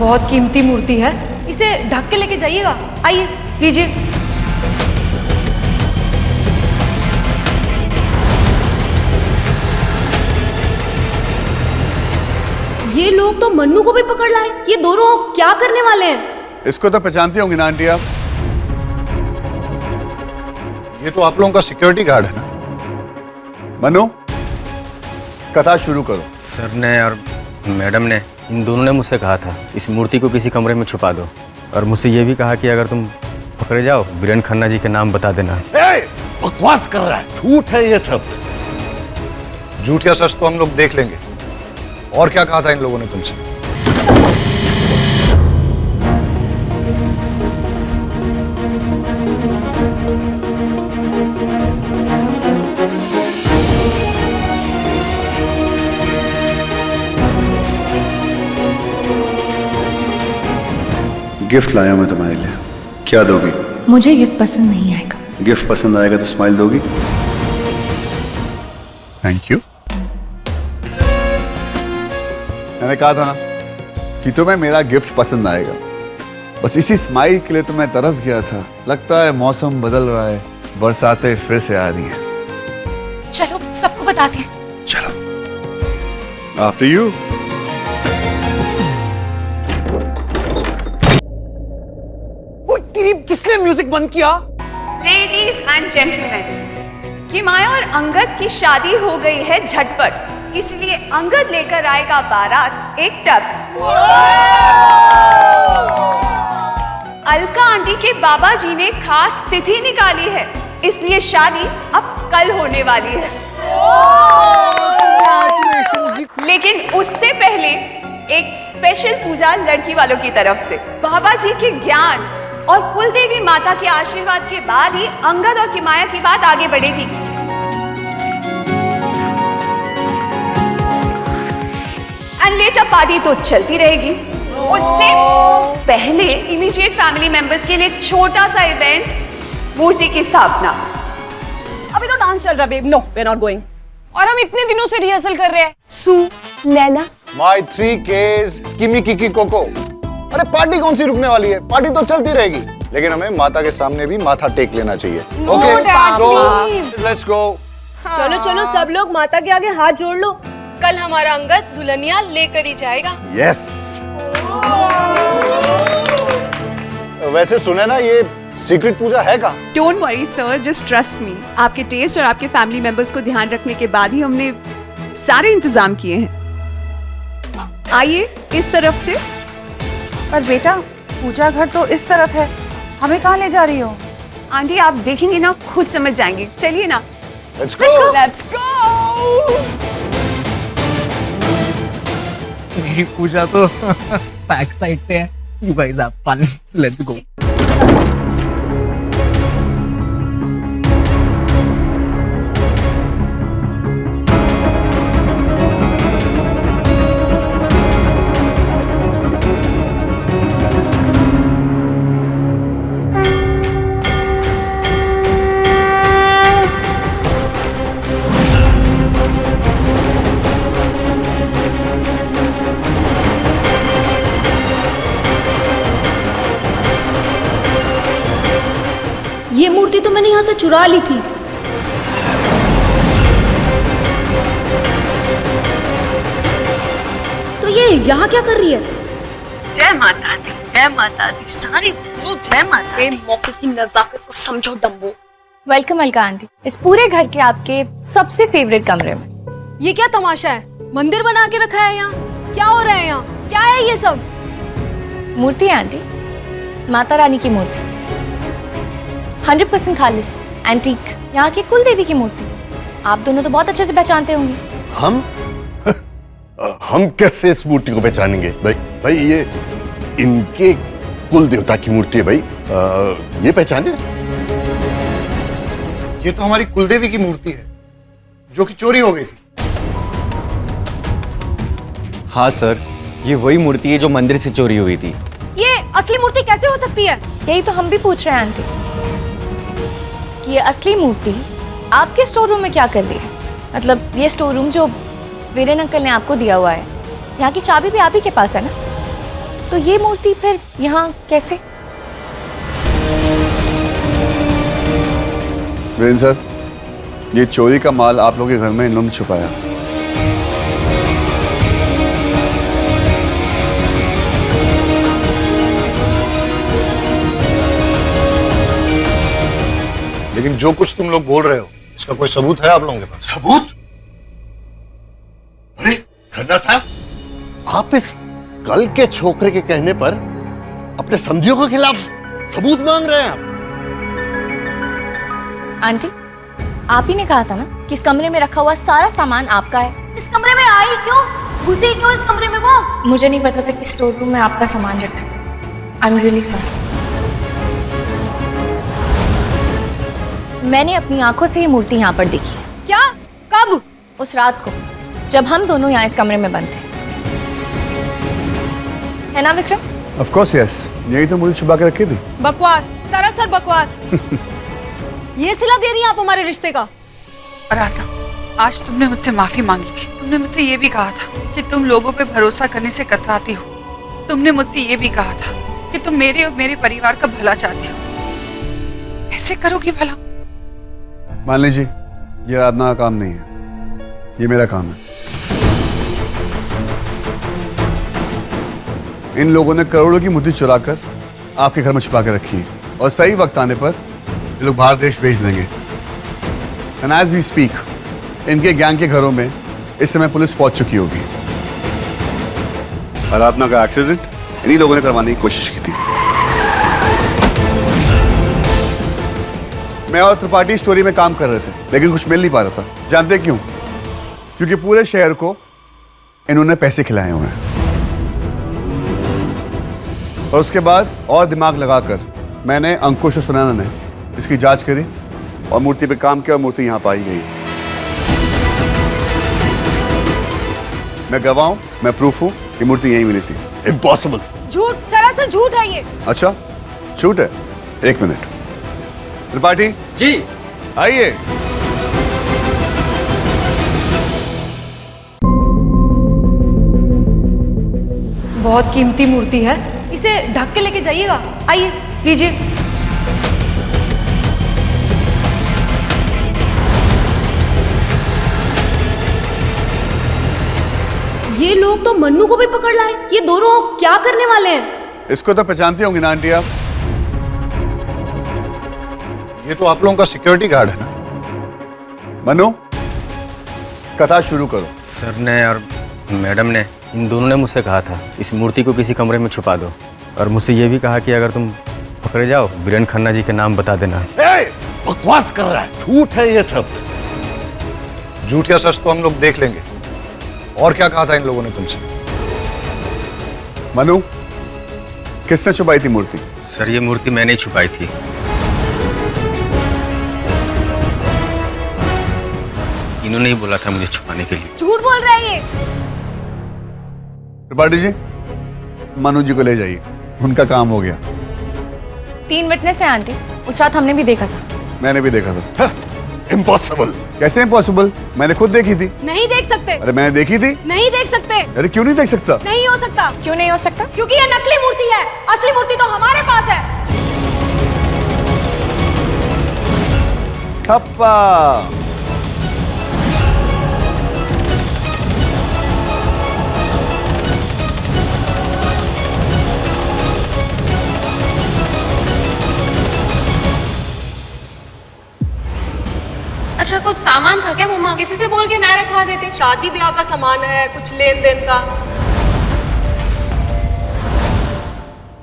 बहुत कीमती मूर्ति है, इसे ढक के लेके जाइएगा। आइए, लीजिए। ये लोग तो मन्नू को भी पकड़ लाए। ये दोनों क्या करने वाले हैं? इसको तो पहचानती होंगी ना आंटी आप? ये तो आप लोगों का सिक्योरिटी गार्ड है ना। मनु, कथा शुरू करो। सर ने और मैडम ने, इन दोनों ने मुझसे कहा था इस मूर्ति को किसी कमरे में छुपा दो, और मुझसे ये भी कहा कि अगर तुम पकड़े जाओ बीरेन खन्ना जी के नाम बता देना। बकवास कर रहा है, झूठ है ये सब। झूठ या सच तो हम लोग देख लेंगे। और क्या कहा था इन लोगों ने तुमसे? गिफ्ट लाया मैं तुम्हारे लिए। क्या दोगी? मुझे गिफ्ट पसंद नहीं आएगा। गिफ्ट पसंद आएगा तो स्माइल दोगी? Thank you. मैंने कहा था ना कि तुम्हें मेरा गिफ्ट पसंद आएगा। बस इसी स्माइल के लिए तो मैं तरस गया था। लगता है मौसम बदल रहा है, बरसातें फिर से आ रही हैं। चलो सबको बताते हैं। चलो, आफ्टर यू। किसने म्यूजिक बंद किया? लेडीज एंड जेंटलमैन, किमाया और अंगद की शादी हो गई है झटपट, इसलिए अंगद लेकर आएगा बारात एक टक। अलका आंटी के बाबा जी ने खास तिथि निकाली है, इसलिए शादी अब कल होने वाली है। लेकिन उससे पहले एक स्पेशल पूजा लड़की वालों की तरफ से। बाबा जी के ज्ञान और कुलदेवी माता के आशीर्वाद के बाद ही अंगद और किमाया की बात आगे बढ़ेगी। एंड लेटर पार्टी तो चलती रहेगी। उससे पहले इमीडिएट फैमिली मेंबर्स के लिए एक छोटा सा इवेंट, मूर्ति की स्थापना। अभी तो डांस चल रहा है babe. No, we are not going. और हम इतने दिनों से रिहर्सल कर रहे हैं। Sue, Naina, my 3 Ks, Kimi Kiki Koko. अरे पार्टी कौन सी रुकने वाली है? पार्टी तो चलती रहेगी, लेकिन हमें माता के सामने भी माथा टेक लेना चाहिए। Okay, so let's go. चलो चलो, सब लोग माता के आगे हाथ जोड़ लो। कल हमारा अंगद दुल्हनिया लेकर ही जाएगा। यस। वैसे सुने ना, ये सीक्रेट पूजा है कहाँ? Don't worry sir, just trust me. आपके टेस्ट और आपके फैमिली मेंबर्स को ध्यान रखने के बाद ही हमने सारे इंतजाम किए हैं। आइए इस तरफ से। पर बेटा, पूजा घर तो इस तरफ है, हमें कहाँ ले जा रही हो? आंटी आप देखेंगे ना, खुद समझ जाएंगी। चलिए ना। Let's go. Let's go. मेरी पूजा तो बैक साइड से है। You guys have fun, let's go. ये मूर्ति तो मैंने यहाँ से चुरा ली थी। तो ये यहाँ क्या कर रही है? जय माता दी, जय माता दी, सारी बोल जय माता दी। मौके की नजाकत को समझो डम्बो। वेलकम अलका आंटी, इस पूरे घर के आपके सबसे फेवरेट कमरे में। ये क्या तमाशा है? मंदिर बना के रखा है यहाँ? क्या हो रहा है यहाँ? क्या है ये सब? मूर्ति आंटी, माता रानी की मूर्ति, 100% खालिस एंटीक, यहाँ की कुल देवी की मूर्ति। आप दोनों तो बहुत अच्छे से पहचानते होंगे। हम कैसे इस मूर्ति को पहचानेंगे? भाई ये इनके कुल देवता की मूर्ति है भाई। ये पहचाने? ये तो हमारी कुलदेवी की मूर्ति है जो कि चोरी हो गई थी। हाँ सर, ये वही मूर्ति है जो मंदिर से चोरी हुई थी। ये असली मूर्ति कैसे हो सकती है? यही तो हम भी पूछ रहे हैं आंटी कि ये असली मूर्ति आपके स्टोर रूम में क्या कर रही है? मतलब ये स्टोर रूम जो वीरेन अंकल ने आपको दिया हुआ है, यहाँ की चाबी भी आप ही के पास है ना? तो ये मूर्ति फिर यहाँ कैसे? वीरेंद्र सर, ये चोरी का माल आप लोगों के घर में इन लोगों ने छुपाया। लेकिन जो कुछ तुम लोग बोल रहे हो, इसका कोई सबूत है आप लोगों के पास? सबूत? अरे खन्ना साहब, आप इस कल के छोकरे के कहने पर अपने समझियों के खिलाफ सबूत मांग रहे हैं आप? आंटी, आप ही ने कहा था ना कि इस कमरे में रखा हुआ सारा सामान आपका है। इस कमरे में आई क्यों? घुसी क्यों इस कमरे में वो? मुझे नहीं पता था कि स्टोर रूम में आपका सामान रखा है। I am really sorry. मैंने अपनी आंखों से ये मूर्ति यहाँ पर देखी है। क्या? कब? उस रात को, जब हम दोनों यहाँ इस कमरे में बंद थे, है ना विक्रम? ऑफ कोर्स यस, यही तो मूर्ति छुपा के रखी थी। बकवास, सरासर बकवास। ये सिला दे रही हैं आप हमारे रिश्ते का? राधा, आज तुमने मुझसे माफी मांगी थी। तुमने मुझसे ये भी कहा था कि तुम लोगों पे भरोसा करने से कतराती हो। तुमने मुझसे ये भी कहा था कि तुम मेरे और मेरे परिवार का भला चाहती हो। ऐसे करोगी भला? मान लीजिए, ये आराधना का काम नहीं है, ये मेरा काम है। इन लोगों ने करोड़ों की मूर्ति चुराकर आपके घर में छुपा के रखी है और सही वक्त आने पर ये लोग बाहर देश भेज देंगे। एंड एज वी स्पीक, इनके गैंग के घरों में इस समय पुलिस पहुंच चुकी होगी। आराधना का एक्सीडेंट इन्हीं लोगों ने करवाने की कोशिश की थी। मैं और त्रिपाठी स्टोरी में काम कर रहे थे, लेकिन कुछ मिल नहीं पा रहा था। जानते क्यों? क्योंकि पूरे शहर को इन्होंने पैसे खिलाए हुए हैं। और उसके बाद और दिमाग लगाकर मैंने अंकुश और सुनैना ने इसकी जांच करी और मूर्ति पे काम किया और मूर्ति यहां पाई गई। मैं गवाह हूं, मैं प्रूफ हूं कि मूर्ति यहीं मिली थी। इम्पॉसिबल। झूठ, सरासर झूठ है ये। अच्छा, झूठ है? एक मिनट। त्रिपाठी जी आइए। बहुत कीमती मूर्ति है, इसे ढक के लेके जाइएगा। आइए, लीजिए। ये लोग तो मन्नू को भी पकड़ लाए। ये दोनों क्या करने वाले हैं? इसको तो पहचानती होंगी ना आंटी आप? ये तो आप लोगों का सिक्योरिटी गार्ड है ना? मनु, कथा शुरू करो। सर ने और मैडम ने, इन दोनों ने मुझसे कहा था इस मूर्ति को किसी कमरे में छुपा दो, और मुझसे ये भी कहा कि अगर तुम पकड़े जाओ वीरेंद्र खन्ना जी के नाम बता देना। ए, बकवास कर रहा है, झूठ है ये सब। झूठ या सच तो हम लोग देख लेंगे। और क्या कहा था इन लोगों ने तुमसे? मनु, किसने छुपाई थी मूर्ति? सर, ये मूर्ति मैंने ही छुपाई थी। इन्होंने ही बोला था मुझे छुपाने के लिए। झूठ बोल रहे हैं ये। त्रिपाठी जी, मनु जी को ले जाइए, उनका काम हो गया। 3 विटनेस है आंटी, उस रात हमने भी देखा था। मैंने भी देखा था। इम्पॉसिबल। कैसे इम्पॉसिबल? मैंने खुद देखी थी। नहीं देख सकते। अरे मैंने देखी थी। नहीं देख सकते। अरे क्यों नहीं देख सकता? नहीं हो सकता। क्यों नहीं हो सकता? क्योंकि ये नकली मूर्ति है, असली मूर्ति तो हमारे पास है। ठप्पा। अच्छा, कुछ सामान था क्या मम्मा? किसी से बोल के मैं रखवा देते। शादी ब्याह का सामान है, कुछ लेन देन का।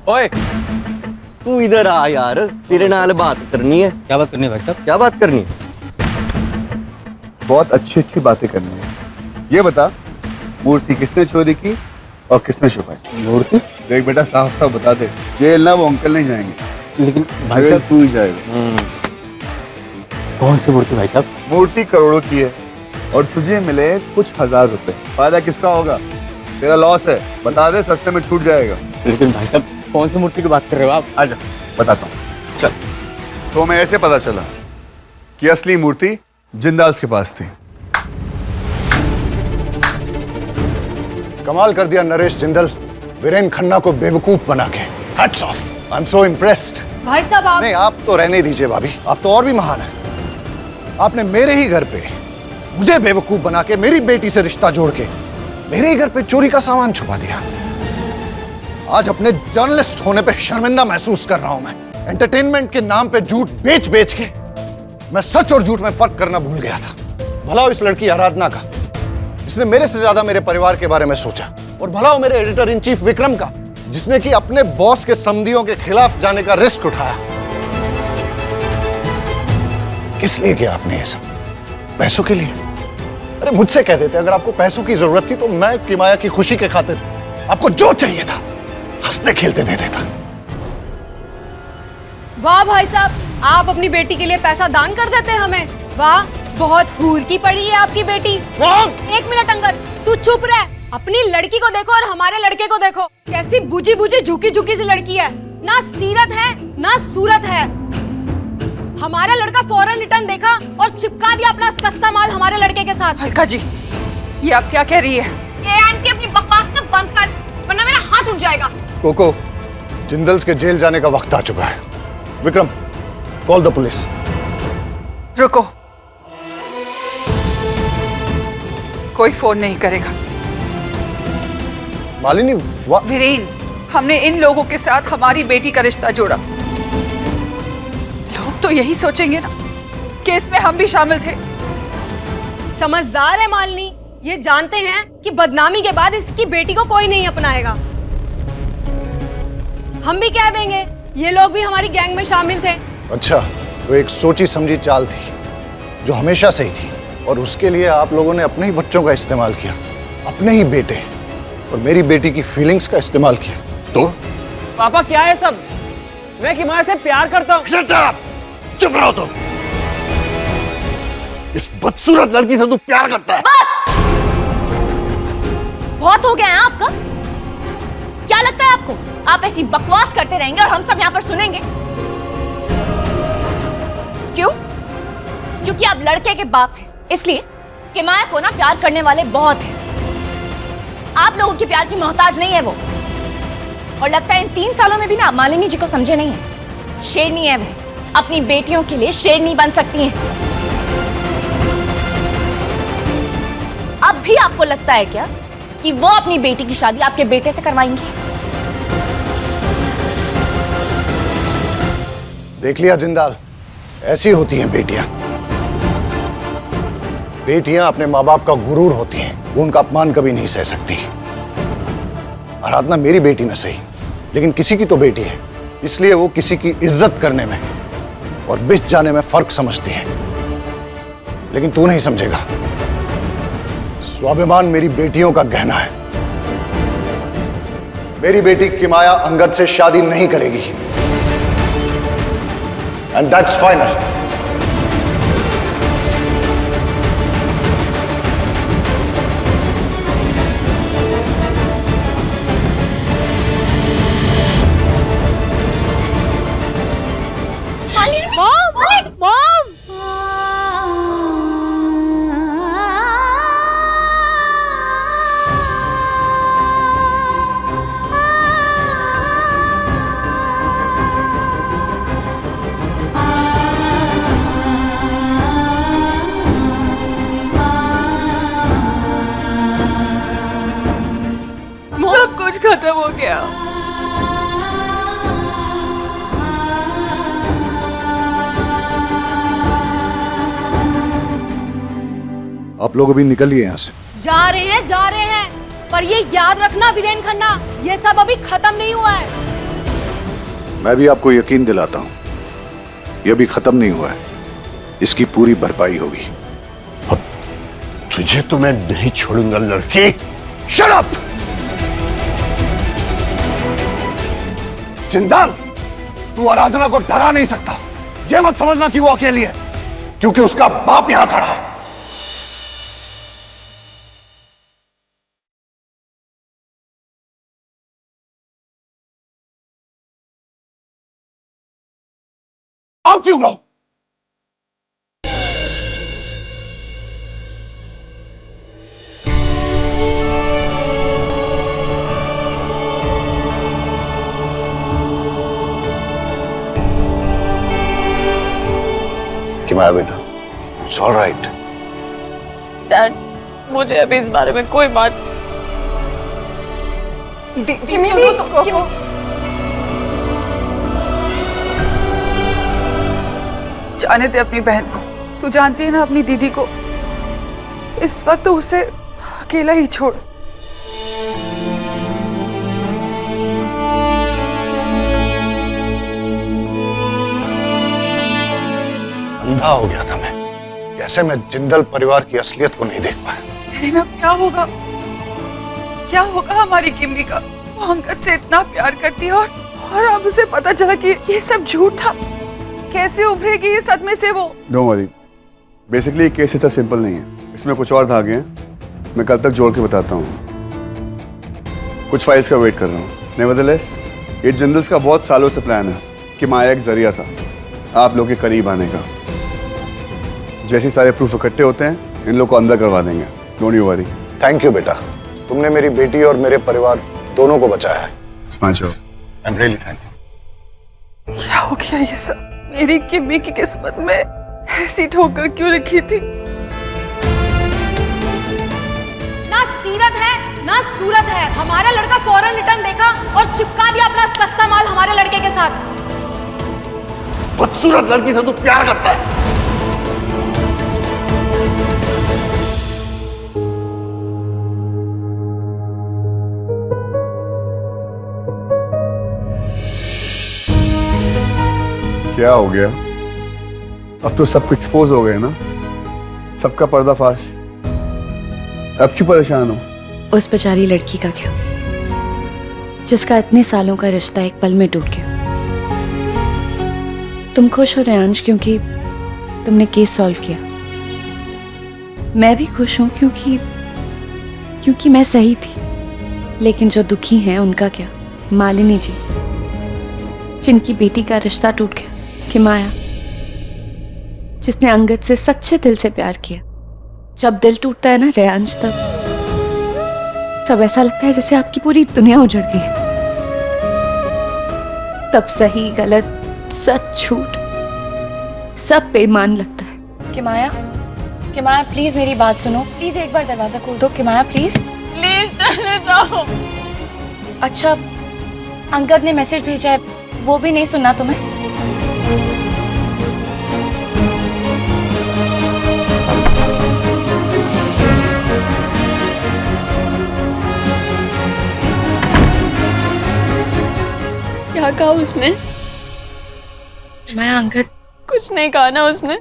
ओए, तू इधर आ यार, तेरे नाल बात करनी है। क्या बात करनी है भाई साहब? क्या बात करनी है? बहुत अच्छी अच्छी बातें करनी है। ये बता, मूर्ति किसने चोरी की और किसने छुपाई? मूर्ति? देख बेटा, साफ साफ बता दे। जेल ना वो अंकल नहीं जाएंगे, लेकिन भाई जेल साहब, तू ही जाएगा। कौन सी मूर्ति भाई साहब? मूर्ति करोड़ों की है और तुझे मिले कुछ हजार रुपए। फायदा किसका होगा? तेरा लॉस है। बता दे, सस्ते में छूट जाएगा। लेकिन भाई साहब, कौन सी मूर्ति की बात कर रहे हो आप? आजा, बताता हूँ। चल। तो मैं ऐसे पता चला कि असली मूर्ति जिंदाल के पास थी। कमाल कर दिया नरेश जिंदल। वीरेन खन्ना को बेवकूफ बना के। Hats off, I am so impressed. भाई साहब आप नहीं, आप तो रहने दीजिए भाभी, आप तो और भी महान हैं। आपने मेरे ही घर पे मुझे बेवकूफ बना के मेरी बेटी से रिश्ता जोड़ के मेरे ही घर पे चोरी का सामान छुपा दिया। आज अपने जर्नलिस्ट होने पे शर्मिंदा महसूस कर रहा हूं मैं। एंटरटेनमेंट के नाम पे झूठ बेच बेच के मैं सच और झूठ में फर्क करना भूल गया था। भला हो इस लड़की आराधना का, जिसने मेरे से ज्यादा मेरे परिवार के बारे में सोचा, और भला हो मेरे एडिटर इन चीफ विक्रम का, जिसने कि अपने बॉस के समधियों के खिलाफ जाने का रिस्क उठाया। किस लिए किया आपने ये सब? पैसों के लिए? अरे मुझसे कह देते, अगर आपको पैसों की जरूरत थी तो मैं किमाया की खुशी के खातिर आपको जो चाहिए था हंसते खेलते दे देता। वाह भाई साहब, आप अपनी बेटी के लिए पैसा दान कर देते हैं हमें। वाह, बहुत हूर की पड़ी है आपकी बेटी। एक मिनट अंगद, तू चुप रह। अपनी लड़की को देखो और हमारे लड़के को देखो, कैसी बुझी बुझी झुकी झुकी सी लड़की है। ना सीरत है ना सूरत है। हमारा लड़का फौरन रिटर्न देखा और चिपका दिया अपना सस्ता माल हमारे लड़के के साथ। अलका जी, ये आप क्या कह रही है? ये आंटी अपनी बकवास ना बंद कर, वरना मेरा हाथ उठ जाएगा। कोको, जिंदल्स के जेल जाने का वक्त आ चुका है। Vikram, call the police. रुको, कोई फोन नहीं करेगा। मालिनी, वीरेन, हमने इन लोगों के साथ हमारी बेटी का रिश्ता जोड़ा। लोग तो यही सोचेंगे ना कि इसमें हम भी शामिल थे। समझदार है मालिनी, ये जानते हैं कि बदनामी के बाद इसकी बेटी को कोई नहीं अपनाएगा। हम भी कह देंगे ये लोग भी हमारी गैंग में शामिल थे। अच्छा, तो एक सोची समझी चाल थी जो हमेशा से ही थी, और उसके लिए आप लोगों ने अपने ही बच्चों का इस्तेमाल किया, अपने ही बेटे और मेरी बेटी की फीलिंग्स का इस्तेमाल किया। तो पापा क्या है सब? मैं किमाया से प्यार करता हूँ। चुप रहो तुम। इस बदसूरत लड़की से तू प्यार करता है? बहुत हो गया है आपका। क्या लगता है आपको आप ऐसी बकवास करते रहेंगे और हम सब यहाँ पर सुनेंगे? क्यों? क्योंकि आप लड़के के बाप हैं, इसलिए किमाया को ना प्यार करने वाले बहुत हैं। आप लोगों के प्यार की मोहताज नहीं है वो। और लगता है इन 3 सालों में भी ना मालिनी जी को समझे नहीं है। शेरनी है वह, अपनी बेटियों के लिए शेरनी बन सकती हैं। अब भी आपको लगता है क्या कि वो अपनी बेटी की शादी आपके बेटे से करवाएंगी? देख लिया जिंदाल, ऐसी होती हैं बेटियां। बेटियां अपने माँ बाप का गुरूर होती हैं, वो उनका अपमान कभी नहीं सह सकती। आराधना मेरी बेटी न सही, लेकिन किसी की तो बेटी है, इसलिए वो किसी की इज्जत करने में और बिछ जाने में फर्क समझती है। लेकिन तू नहीं समझेगा। स्वाभिमान मेरी बेटियों का गहना है। मेरी बेटी किमाया अंगद से शादी नहीं करेगी, एंड दैट्स फाइनल। सब कुछ खत्म हो गया। आप लोग अभी निकलिए यहाँ से। जा रहे हैं, पर ये याद रखना वीरेन खन्ना, ये सब अभी खत्म नहीं हुआ है। मैं भी आपको यकीन दिलाता हूँ, ये भी खत्म नहीं हुआ है, इसकी पूरी भरपाई होगी। तुझे तो मैं नहीं छोड़ूंगा लड़के। Shut up! जिंदाल, तू आराधना को डरा नहीं सकता। ये मत समझना कि वो अकेली है, क्योंकि उसका बाप यहां खड़ा है। Out you go. माया बेटा, इट्स ऑल राइट। डैड, मुझे अभी इस बारे में कोई बात जाने दे अपनी बहन को। तू जानती है ना अपनी दीदी को, इस वक्त तो उसे अकेला ही छोड़। अंधा हो गया था मैं, कैसे मैं जिंदल परिवार की असलियत को नहीं देख पाया। रीना, क्या होगा हमारी किमी का? वो अंगद से इतना प्यार करती है और अब उसे पता चला कि ये सब झूठ था। कैसे उभरेगी इस सदमे से वो? डोंट वरी, बेसिकली केस इतना सिंपल नहीं है, इसमें कुछ और धागे हैं। मैं कल तक जोड़ के बताता हूँ। कुछ फाइल्स का वेट कर रहा हूँ। नेवरदलेस, ये जिंदल्स का बहुत सालों से प्लान है कि माया एक जरिया था आप लोग के करीब आने का। जैसे सारे प्रूफ इकट्ठे होते हैं, इन लोग को अंदर करवा देंगे। Don't you worry. Thank you बेटा, तुमने मेरी बेटी और मेरे परिवार दोनों को बचाया है। Smile. I am really thankful. क्या हो गया ये सब? मेरी किमी की किस्मत में ऐसी ठोकर क्यों लिखी थी? ना सीरत है ना सूरत है। हमारा लड़का फौरन रिटर्न देखा और चिपका दिया अपना सस्ता माल हमारे लड़के के साथ। बदसूरत लड़की से तू प्यार करता है। क्या हो गया? अब तो सब एक्सपोज हो गए ना, सबका पर्दाफाश। अब क्यों परेशान हो? उस बेचारी लड़की का क्या, जिसका इतने सालों का रिश्ता एक पल में टूट गया। तुम खुश हो रेयांश क्योंकि तुमने केस सॉल्व किया। मैं भी खुश हूं क्योंकि मैं सही थी। लेकिन जो दुखी हैं उनका क्या? मालिनी जी, जिनकी बेटी का रिश्ता टूट गया। कि माया, जिसने अंगद से सच्चे दिल से प्यार किया। जब दिल टूटता है ना रेयांश, तब ऐसा लगता है जैसे आपकी पूरी दुनिया उजड़ गई है। तब सही गलत, सच झूठ, सब बेईमान लगता है। कि माया प्लीज मेरी बात सुनो। प्लीज एक बार दरवाजा खोल दो। कि माया प्लीज चले जाओ। अच्छा, अंगद ने मैसेज भेजा है, वो भी नहीं सुनना तुम्हें? क्या कहा उसने? मैं अंगद कुछ नहीं कहा ना उसने।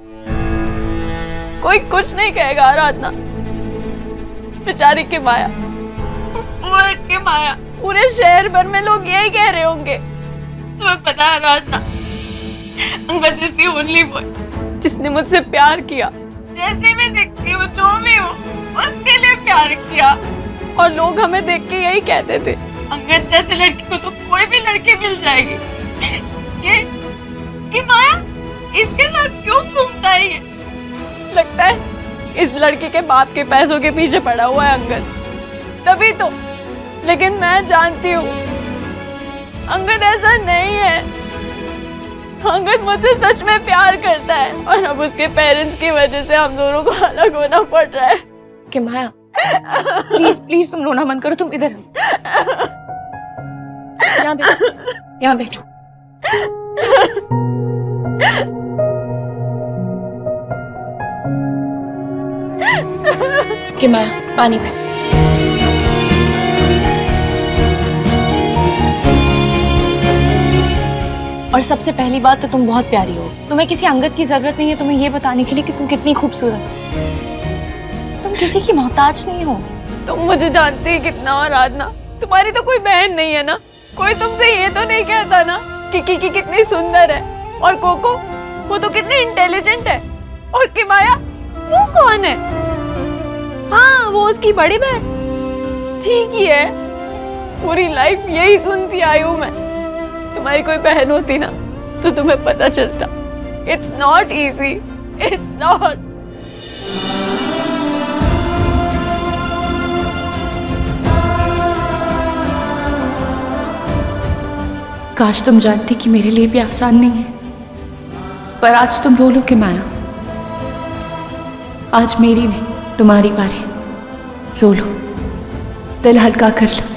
कोई कुछ नहीं कहेगा आराधना। बेचारी की माया, पूरे शहर भर में लोग यही कह रहे होंगे। तुम्हें पता है Aradhana, Angad is the only boy जिसने मुझसे प्यार किया। जैसे मैं दिखती हूँ, जो भी हूँ, उसके लिए प्यार किया। और लोग हमें देख के यही कहते थे, अंगद जैसे लड़की को तो कोई भी लड़की मिल जाएगी। ये माया इसके साथ क्यों घूमता है? ये लगता है इस लड़की के बाप के पैसों के पीछे पड़ा हुआ है अंगद, तभी तो। लेकिन मैं जानती हूँ अंगद ऐसा नहीं है। अंगद मुझसे सच में प्यार करता है और अब उसके पेरेंट्स की वजह से हम दोनों को अलग होना पड़ रहा है। कि माया प्लीज तुम रोना बंद करो। तुम इधर यहाँ बैठो। कि माया पानी पे। और सबसे पहली बात तो तुम बहुत प्यारी हो। तुम्हें किसी अंगद की जरूरत नहीं है तुम्हें ये बताने के लिए कि तुम कितनी खूबसूरत हो। तुम किसी की मोहताज नहीं हो। तुम मुझे जानती है कितना। और आराधना, तुम्हारी तो कोई बहन नहीं है ना। कोई तुमसे ये तो नहीं कहता ना कि किकी कितनी सुंदर है और कोको वो तो कितनी इंटेलिजेंट है। और कि माया वो कौन है? हाँ, वो उसकी बड़ी बहन। ठीक ही है, पूरी लाइफ यही सुनती आई हूँ मैं। तुम्हारी कोई बहन होती ना तो तुम्हें पता चलता। It's not easy, it's not. काश तुम जानती कि मेरे लिए भी आसान नहीं है, पर आज तुम रो लो कि माया। आज मेरी नहीं तुम्हारी बारी, रो लो, दिल हल्का कर लो।